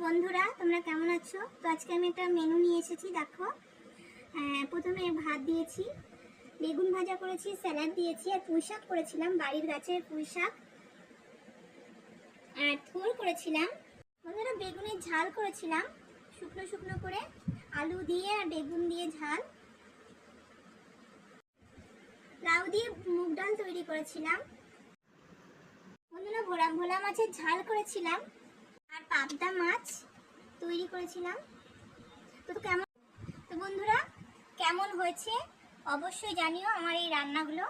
বন্ধুরা, তোমরা কেমন আছো? তো আজকে আমি একটা মেনু নিয়ে এসেছি। দেখো, প্রথমে ভাত দিয়েছি, বেগুন ভাজা করেছি, স্যালাড দিয়েছি, আর পুঁই শাক করেছিলাম, বাড়ির গাছের পুঁই শাক, আর থোর করেছিলাম। বন্ধুরা, বেগুনের ঝাল করেছিলাম শুকনো শুকনো করে, আলু দিয়ে আর বেগুন দিয়ে ঝাল। লাউ দিয়ে মুগ ডাল তৈরি করেছিলাম। বন্ধুরা, ভোলা মাছের ঝাল করেছিলাম, আর পাবদা মাছ তৈরি করেছিলাম। তো বন্ধুরা, কেমন হয়েছে অবশ্যই জানিও আমার এই রান্নাগুলো।